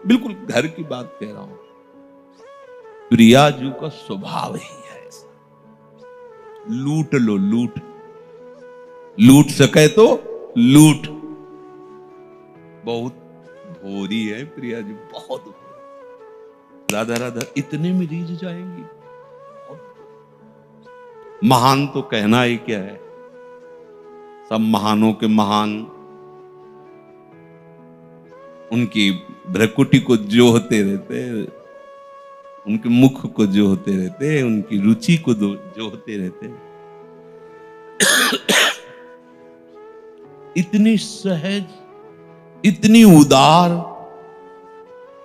बिल्कुल घर की बात कह रहा हूं। प्रियाजू का स्वभाव ही है ऐसा, लूट लो, लूट सके तो लूट। बहुत भोरी है प्रियाजू, बहुत भोरी। राधा राधा इतने में रीझ जाएंगी। महान तो कहना ही क्या है, सब महानों के महान उनकी भ्रकुटी को जोहते रहते, उनके मुख को जोहते रहते, उनकी रुचि को जोहते रहते। इतनी सहज, इतनी उदार।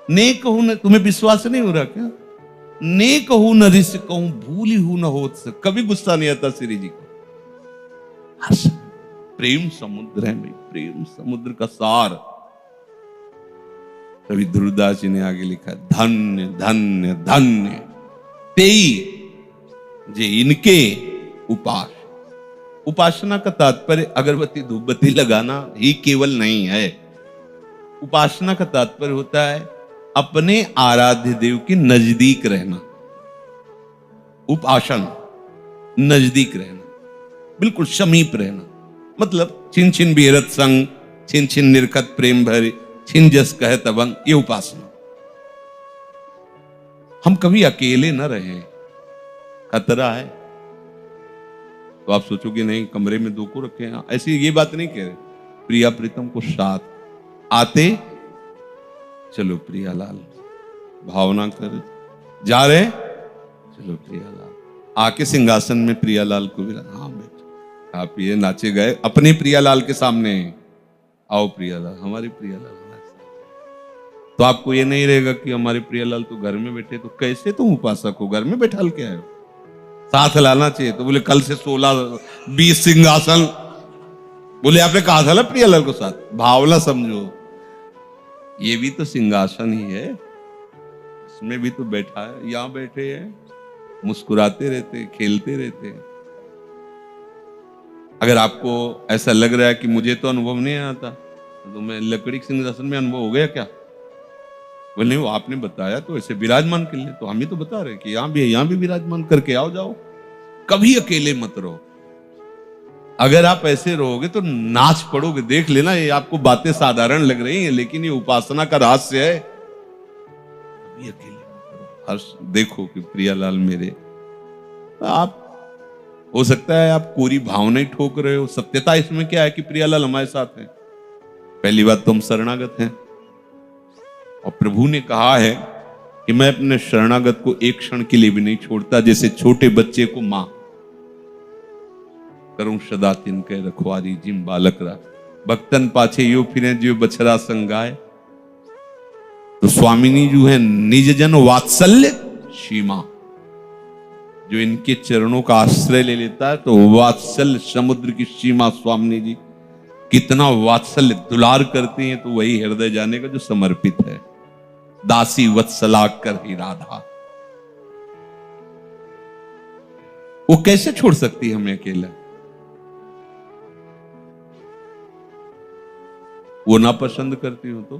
ने कहूं न, तुम्हें विश्वास नहीं हो रहा क्या? ने कहूं न ऋषि कहूं, भूली हूं न होत से। कभी गुस्सा नहीं आता श्री जी को। प्रेम समुद्र है भाई, प्रेम समुद्र का सार। कभी ध्रुवदास जी ने आगे लिखा, धन्य धन्य धन्य तेई जे इनके उपास। उपासना का तात्पर्य अगरबत्ती धूपबत्ती लगाना ही केवल नहीं है। उपासना का तात्पर्य होता है अपने आराध्य देव के नजदीक रहना। उपासन, नजदीक रहना, बिल्कुल समीप रहना। मतलब छिन छिन बिहरत संग, छिन छिन निरखत प्रेम भरे, छिन जस कहे तबंग, ये उपासना। हम कभी अकेले न रहे, खतरा है। तो आप सोचोगे नहीं कमरे में दो को रखे हैं, ऐसी ये बात नहीं कह रहे। प्रिया प्रीतम को साथ आते, चलो प्रियालाल, भावना कर जा रहे, चलो प्रियालाल। आके सिंहासन में प्रियालाल को भी, हाँ बेटा आप ये नाचे गए अपने प्रियालाल के सामने, आओ प्रियालाल, हमारे प्रियालाल हमारे साथ। तो आपको ये नहीं रहेगा कि हमारे प्रियालाल तो घर में बैठे, तो कैसे तुम उपासक हो, घर में बैठा के आए हो? साथ लाना चाहिए। तो बोले कल से 16-20 सिंहासन, बोले आपने कहा था ना प्रियालाल को साथ। भावना समझो, ये भी तो सिंहासन ही है, इसमें भी तो बैठा है, यहां बैठे हैं, मुस्कुराते रहते, खेलते रहते। अगर आपको ऐसा लग रहा है कि मुझे तो अनुभव नहीं आता, तो मैं लकड़ी के सिंहासन में अनुभव हो गया क्या? बोले नहीं, वो आपने बताया तो ऐसे विराजमान कर ले, तो हम ही तो बता रहे कि यहां भी विराजमान करके आओ जाओ। कभी अकेले मत रहो। अगर आप ऐसे रहोगे तो नाच पड़ोगे। देख लेना, ये आपको बातें साधारण लग रही हैं, लेकिन ये उपासना का रहस्य है। कभी अकेले मत रहो। हर्ष देखो कि प्रियालाल मेरे, आप हो सकता है आप कोरी भावना ठोक रहे हो। सत्यता इसमें क्या है कि प्रियालाल हमारे साथ हैं। पहली बात तो हम शरणागत हैं, और प्रभु ने कहा है कि मैं अपने शरणागत को एक क्षण के लिए भी नहीं छोड़ता। जैसे छोटे बच्चे को मां करूं सदा तिनके रखवारी, जिम बालक रा भक्तन पाछे यो फिरे जो बछरा संगाय। तो स्वामिनी जो है निज जन वात्सल्य सीमा, जो इनके चरणों का आश्रय ले लेता है तो वात्सल्य समुद्र की सीमा स्वामिनी जी कितना वात्सल्य दुलार करती हैं। तो वही हृदय जाने का जो समर्पित है। दासी वत्सला कर ही राधा, वो कैसे छोड़ सकती है हमें अकेला? वो ना पसंद करती हो तो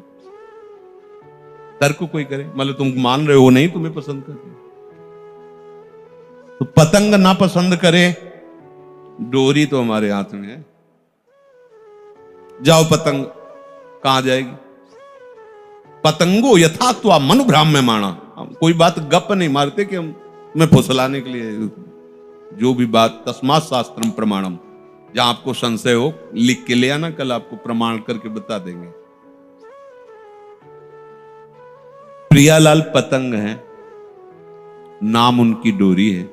तर्क कोई करे, मतलब तुम मान रहे हो नहीं तुम्हें पसंद करती, तो पतंग ना पसंद करे, डोरी तो हमारे हाथ में है। जाओ पतंग, कहां जाएगी? पतंगो यथात्वा मनु भ्राम्य माना। हम कोई बात गप नहीं मारते कि हम मैं फुसलाने के लिए। जो भी बात तस्मात् शास्त्रम प्रमाणम, जहां आपको संशय हो लिख के ले आना, कल आपको प्रमाण करके बता देंगे। प्रियालाल पतंग है, नाम उनकी डोरी है,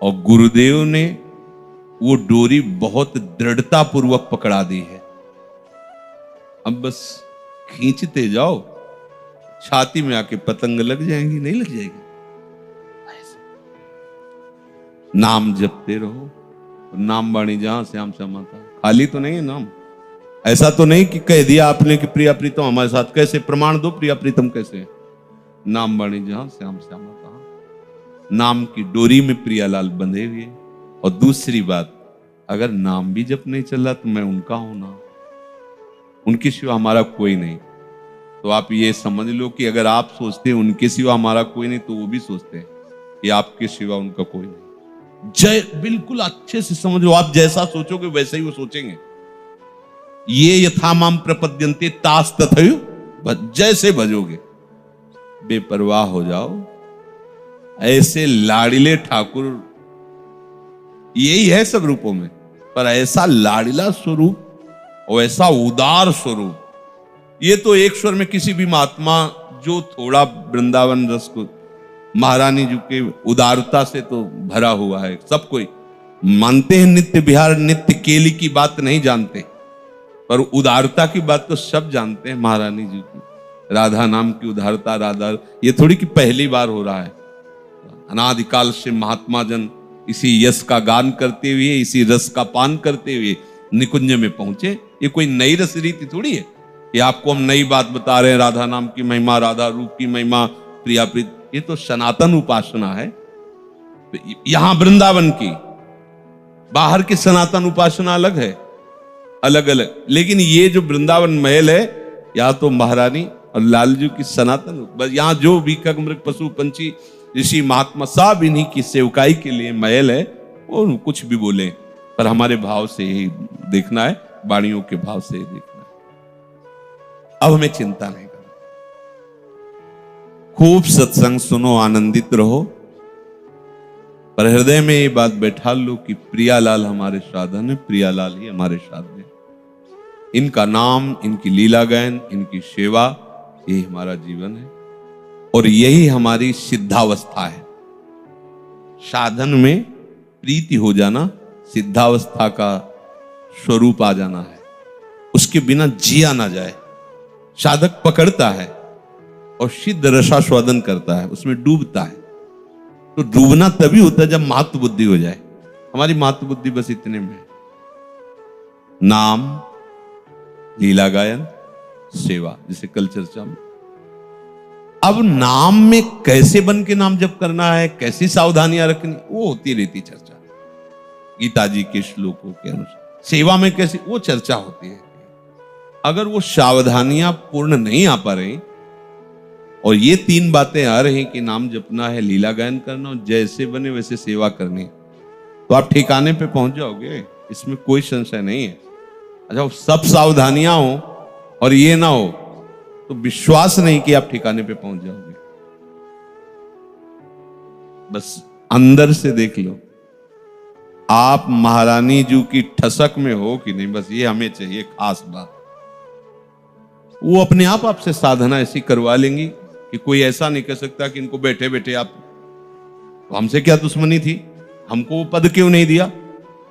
और गुरुदेव ने वो डोरी बहुत दृढ़ता पूर्वक पकड़ा दी है। अब बस खींचते जाओ, छाती में आके पतंग लग जाएंगी, नहीं लग जाएगी? नाम जपते रहो, नाम बाणी जहां श्याम समाता। खाली तो नहीं है नाम, ऐसा तो नहीं कि कह दिया आपने कि प्रिया प्रीतम हमारे साथ। कैसे प्रमाण दो, प्रिया प्रीतम कैसे? नाम बाणी जहां श्याम समाता, नाम की डोरी में प्रियालाल बंधे हुए। और दूसरी बात, अगर नाम भी जप नहीं चल रहा तो मैं उनका हूं ना, उनके सिवा हमारा कोई नहीं। तो आप ये समझ लो कि अगर आप सोचते हैं उनके सिवा हमारा कोई नहीं, तो वो भी सोचते हैं कि आपके सिवा उनका कोई नहीं। जय बिल्कुल अच्छे से समझ लो, आप जैसा सोचोगे वैसे ही वो सोचेंगे। ये यथा माम प्रपद्यन्ते तास तथैव, जैसे भजोगे, बेपरवाह हो जाओ। ऐसे लाड़िले ठाकुर यही है सब रूपों में, पर ऐसा लाड़िला स्वरूप और ऐसा उदार स्वरूप, ये तो एक स्वर में किसी भी महात्मा जो थोड़ा वृंदावन रस को, महारानी जी के उदारता से तो भरा हुआ है। सब कोई मानते हैं नित्य विहार नित्य केली की बात नहीं जानते, पर उदारता की बात तो सब जानते हैं। महारानी जी की राधा नाम की उदारता, राधा, ये थोड़ी कि पहली बार हो रहा है। अनादिकाल से महात्मा जन इसी यश का गान करते हुए, इसी रस का पान करते हुए निकुंज में पहुंचे। ये कोई नई रस रीति थोड़ी है कि आपको हम नई बात बता रहे हैं, राधा नाम की महिमा, राधा रूप की महिमा, प्रिया प्रीत। ये तो सनातन उपासना है। यहां वृंदावन की, बाहर की सनातन उपासना अलग है, अलग अलग। लेकिन ये जो वृंदावन महल है, या तो महारानी और लालजू की सनातन, बस यहां जो भी खग मृग पशु पंछी ऋषि महात्मा सब इन्हीं की सेवकाई के लिए महल है। वो कुछ भी बोले, पर हमारे भाव से ही देखना है, वाणियों के भाव से ही देखना है। अब हमें चिंता नहीं करना, खूब सत्संग सुनो, आनंदित रहो, पर हृदय में ये बात बैठा लो कि प्रियालाल हमारे साधन है, प्रियालाल ही हमारे साधन है। इनका नाम, इनकी लीला गायन, इनकी सेवा, ये हमारा जीवन है और यही हमारी सिद्धावस्था है। साधन में प्रीति हो जाना सिद्धावस्था का स्वरूप आ जाना है। उसके बिना जिया ना जाए। साधक पकड़ता है और सिद्ध रसास्वादन करता है, उसमें डूबता है। तो डूबना तभी होता है जब मातृ बुद्धि हो जाए। हमारी मातृ बुद्धि बस इतने में है, नाम, लीला गायन, सेवा, जिसे कल चर्चा में। अब नाम में कैसे बन के नाम जप करना है, कैसी सावधानियां रखनी, वो होती रहती चर्चा गीता जी के श्लोकों के अनुसार। सेवा में कैसी, वो चर्चा होती है। अगर वो सावधानियां पूर्ण नहीं आ पा रही और ये तीन बातें आ रही कि नाम जपना है, लीला गायन करना और जैसे बने वैसे सेवा करनी, तो आप ठिकाने पे पहुंच जाओगे, इसमें कोई संशय नहीं है। अच्छा, सब सावधानियां हो और ये ना हो तो विश्वास नहीं कि आप ठिकाने पे पहुंच जाओगे। बस अंदर से देख लो, आप महारानी जी की ठसक में हो कि नहीं, बस ये हमें चाहिए खास बात। वो अपने आप आपसे साधना ऐसी करवा लेंगी कि कोई ऐसा नहीं कह सकता कि इनको बैठे बैठे आप, तो हमसे क्या दुश्मनी थी, हमको वो पद क्यों नहीं दिया।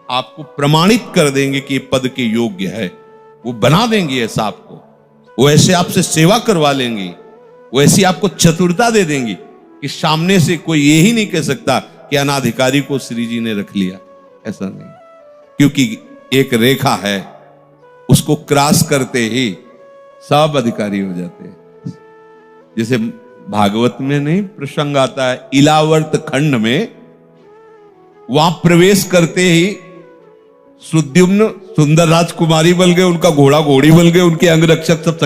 आपको प्रमाणित कर देंगे कि ये पद के योग्य है, वो बना देंगे ऐसा आपको। वो ऐसे आपसे सेवा करवा लेंगी, वो ऐसी आपको चतुरता दे देंगी कि सामने से कोई ये ही नहीं कह सकता कि अनाधिकारी को श्री जी ने रख लिया। ऐसा नहीं, क्योंकि एक रेखा है, उसको क्रॉस करते ही सब अधिकारी हो जाते हैं। जैसे भागवत में नहीं प्रसंग आता है, इलावर्त खंड में, वहां प्रवेश करते ही सुद्युम्न सुंदर राजकुमारी बन गए, उनका घोड़ा घोड़ी बन गए, उनके अंगरक्षक सब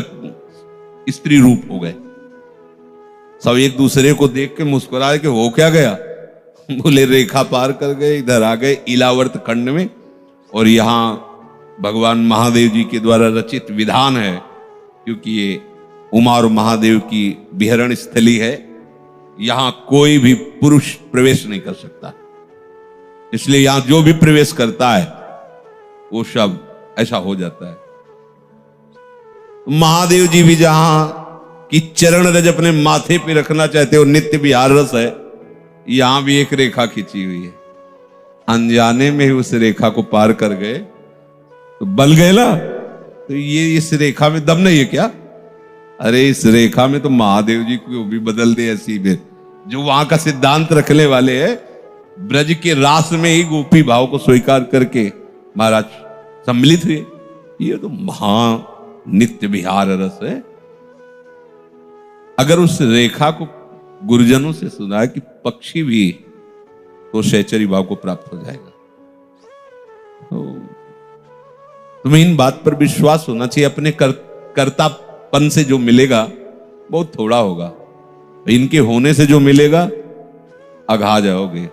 स्त्री रूप हो गए। सब एक दूसरे को देख के मुस्कुराए कि हो क्या गया। बोले रेखा पार कर गए, इधर आ गए इलावर्त खंड में। और यहां भगवान महादेव जी के द्वारा रचित विधान है, क्योंकि ये उमा और महादेव की विहरण स्थली है, यहां कोई भी पुरुष प्रवेश नहीं कर सकता। इसलिए यहां जो भी प्रवेश करता है वो सब ऐसा हो जाता है। महादेव जी भी जहां कि चरण रज अपने माथे पे रखना चाहते हो, नित्य विहार रस है, यहां भी एक रेखा खींची हुई है। अनजाने में ही उस रेखा को पार कर गए तो बल गए ना। तो ये इस रेखा में दम नहीं है क्या? अरे इस रेखा में तो महादेव जी को भी बदल दे ऐसी भी, जो वहां का सिद्धांत रखने वाले हैं। ब्रज के रास में ही गोपी भाव को स्वीकार करके महाराज सम्मिलित हुए। ये तो महा नित्य विहार रस है। अगर उस रेखा को गुरुजनों से सुना है कि पक्षी भी तो शैचरी भाव को प्राप्त हो जाएगा। तो तुम्हें इन बात पर विश्वास होना चाहिए, अपने कर्ता पन से जो मिलेगा बहुत थोड़ा होगा, इनके होने से जो मिलेगा अघा जाओगे।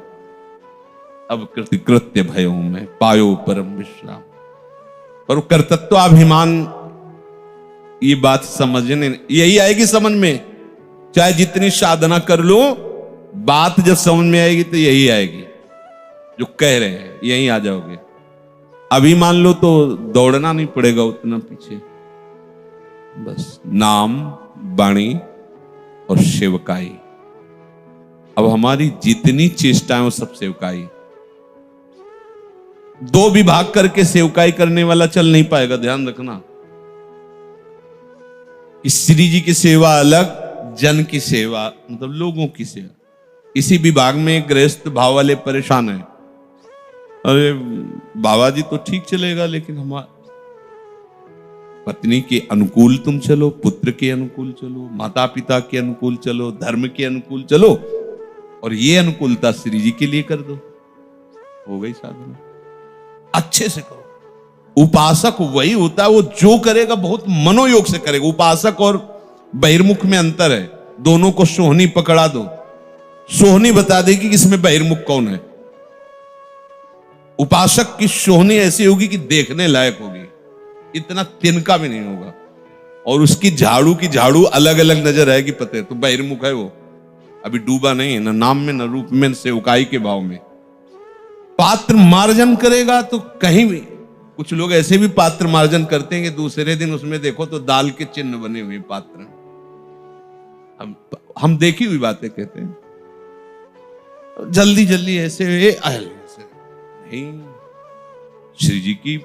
अब कृत्य भयो में पायो परम विश्राम। पर कर्तृत्वाभिमान, ये बात समझने यही आएगी समझ में, चाहे जितनी साधना कर लो, बात जब समझ में आएगी तो यही आएगी जो कह रहे हैं, यही आ जाओगे। अभी मान लो तो दौड़ना नहीं पड़ेगा उतना पीछे, बस नाम, वाणी और सेवकाई। अब हमारी जितनी चेष्टाएं वो सब सेवकाई। दो विभाग करके सेवकाई करने वाला चल नहीं पाएगा, ध्यान रखना। श्री जी की सेवा अलग, जन की सेवा मतलब लोगों की सेवा। इसी विभाग में गृहस्थ भाव वाले परेशान है। अरे बाबा जी तो ठीक चलेगा, लेकिन हमारा पत्नी के अनुकूल तुम चलो, पुत्र के अनुकूल चलो, माता पिता के अनुकूल चलो, धर्म के अनुकूल चलो, और ये अनुकूलता श्री जी के लिए कर दो, हो गई साधना। अच्छे से करो। उपासक वही होता है, वो जो करेगा बहुत मनोयोग से करेगा। उपासक और बहिर्मुख में अंतर है। दोनों को सोहनी पकड़ा दो, सोहनी बता देगी कि इसमें बहिर्मुख कौन है। उपासक की सोहनी ऐसी होगी कि देखने लायक होगी, इतना तिनका भी नहीं होगा, और उसकी झाड़ू की झाड़ू अलग अलग नजर आएगी, पता है तो बहिर्मुख है वो, अभी डूबा नहीं है, न नाम में न रूप में, न सेवकाई के भाव में। पात्र मार्जन करेगा तो कहीं भी, कुछ लोग ऐसे भी पात्र मार्जन करते हैं कि दूसरे दिन उसमें देखो तो दाल के चिन्ह बने हुए पात्र। हम देखी हुई बातें कहते हैं, जल्दी जल्दी ऐसे नहीं। श्री जी की